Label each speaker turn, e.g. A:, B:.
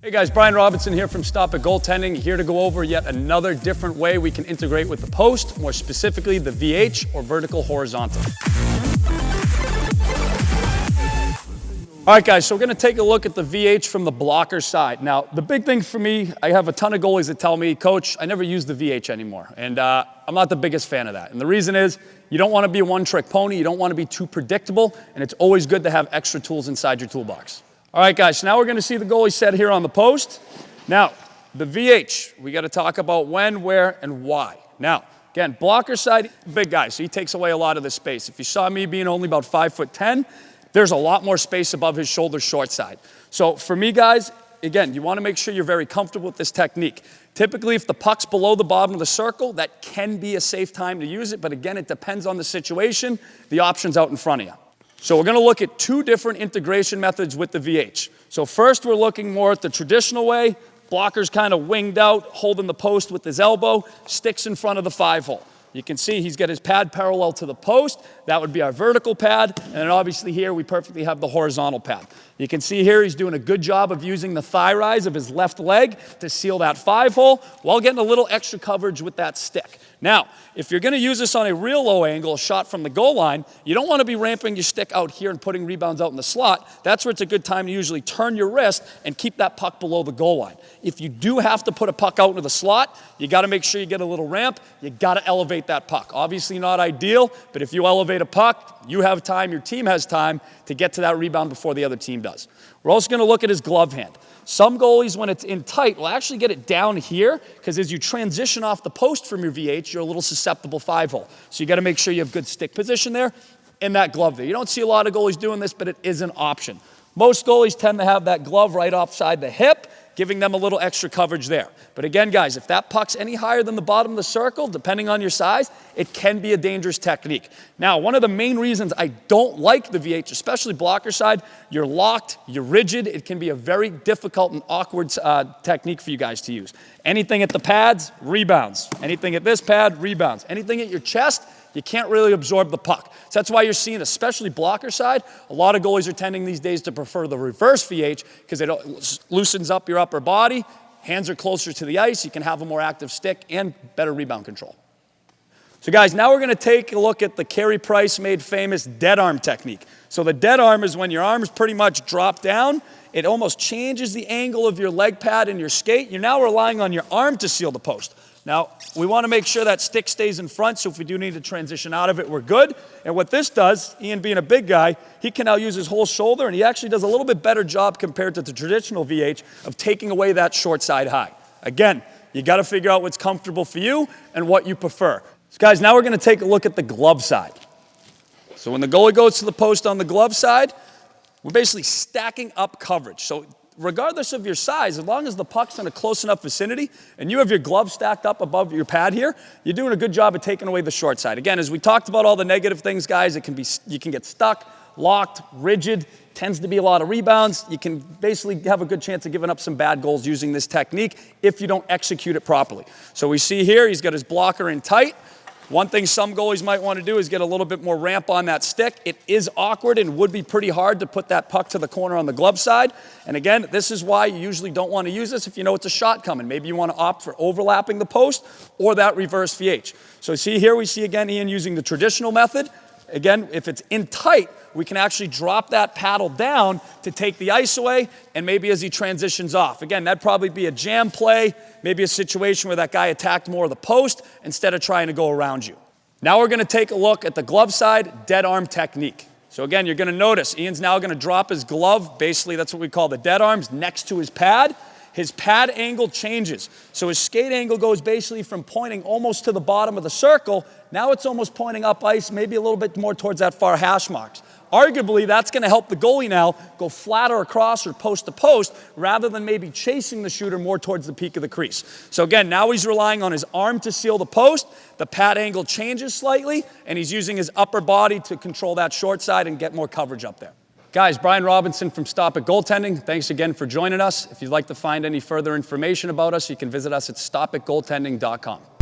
A: Hey guys, Brian Robinson here from Stop-It Goaltending, here to go over yet another different way we can integrate with the post, more specifically the VH or vertical horizontal. All right guys, so we're gonna take a look at the VH from the blocker side. Now, the big thing for me, I have a ton of goalies that tell me, Coach, I never use the VH anymore. And I'm not the biggest fan of that. And the reason is, you don't wanna be a one-trick pony, you don't wanna be too predictable, and it's always good to have extra tools inside your toolbox. All right, guys, so now we're going to see the goalie set here on the post. Now, the VH, we got to talk about when, where, and why. Now, again, blocker side, big guy, so he takes away a lot of the space. If you saw me being only about 5'10", there's a lot more space above his shoulder short side. So for me, guys, again, you want to make sure you're very comfortable with this technique. Typically, if the puck's below the bottom of the circle, that can be a safe time to use it, but again, it depends on the situation, the options out in front of you. So we're going to look at two different integration methods with the VH. So first we're looking more at the traditional way. Blocker's kind of winged out, holding the post with his elbow, sticks in front of the 5-hole. You can see he's got his pad parallel to the post. That would be our vertical pad. And then obviously here we perfectly have the horizontal pad. You can see here he's doing a good job of using the thigh rise of his left leg to seal that 5-hole while getting a little extra coverage with that stick. Now, if you're going to use this on a real low angle, a shot from the goal line, you don't want to be ramping your stick out here and putting rebounds out in the slot. That's where it's a good time to usually turn your wrist and keep that puck below the goal line. If you do have to put a puck out into the slot, you got to make sure you get a little ramp. You got to elevate that puck. Obviously not ideal, but if you elevate a puck, you have time, your team has time to get to that rebound before the other team does. We're also going to look at his glove hand. Some goalies, when it's in tight, will actually get it down here because as you transition off the post from your VH, you're a little susceptible 5-hole. So you got to make sure you have good stick position there and that glove there. You don't see a lot of goalies doing this, but it is an option. Most goalies tend to have that glove right offside the hip, giving them a little extra coverage there. But again, guys, if that puck's any higher than the bottom of the circle, depending on your size, it can be a dangerous technique. Now, one of the main reasons I don't like the VH, especially blocker side, you're locked, you're rigid. It can be a very difficult and awkward technique for you guys to use. Anything at the pads, rebounds. Anything at this pad, rebounds. Anything at your chest, you can't really absorb the puck. So that's why you're seeing, especially blocker side, a lot of goalies are tending these days to prefer the reverse VH because it loosens up your upper body, hands are closer to the ice, you can have a more active stick and better rebound control. So guys, now we're going to take a look at the Carey Price made famous dead arm technique. So the dead arm is when your arms pretty much drop down, it almost changes the angle of your leg pad and your skate. You're now relying on your arm to seal the post. Now, we want to make sure that stick stays in front, so if we do need to transition out of it, we're good. And what this does, Ian being a big guy, he can now use his whole shoulder, and he actually does a little bit better job compared to the traditional VH of taking away that short side high. Again, you got to figure out what's comfortable for you and what you prefer. So guys, now we're going to take a look at the glove side. So when the goalie goes to the post on the glove side, we're basically stacking up coverage. So regardless of your size, as long as the puck's in a close enough vicinity and you have your glove stacked up above your pad here, you're doing a good job of taking away the short side. Again, as we talked about all the negative things, guys, you can get stuck, locked, rigid, tends to be a lot of rebounds. You can basically have a good chance of giving up some bad goals using this technique if you don't execute it properly. So we see here, he's got his blocker in tight. One thing some goalies might want to do is get a little bit more ramp on that stick. It is awkward and would be pretty hard to put that puck to the corner on the glove side. And again, this is why you usually don't want to use this if you know it's a shot coming. Maybe you want to opt for overlapping the post or that reverse VH. So see here, we see again Ian using the traditional method. Again, if it's in tight, we can actually drop that paddle down to take the ice away and maybe as he transitions off. Again, that'd probably be a jam play, maybe a situation where that guy attacked more of the post instead of trying to go around you. Now we're going to take a look at the glove side dead arm technique. So again, you're going to notice Ian's now going to drop his glove, basically that's what we call the dead arms, next to his pad. His pad angle changes. So his skate angle goes basically from pointing almost to the bottom of the circle. Now it's almost pointing up ice, maybe a little bit more towards that far hash marks. Arguably, that's going to help the goalie now go flatter across or post to post rather than maybe chasing the shooter more towards the peak of the crease. So again, now he's relying on his arm to seal the post. The pad angle changes slightly, and he's using his upper body to control that short side and get more coverage up there. Guys, Brian Robinson from Stop-It Goaltending. Thanks again for joining us. If you'd like to find any further information about us, you can visit us at stopitgoaltending.com.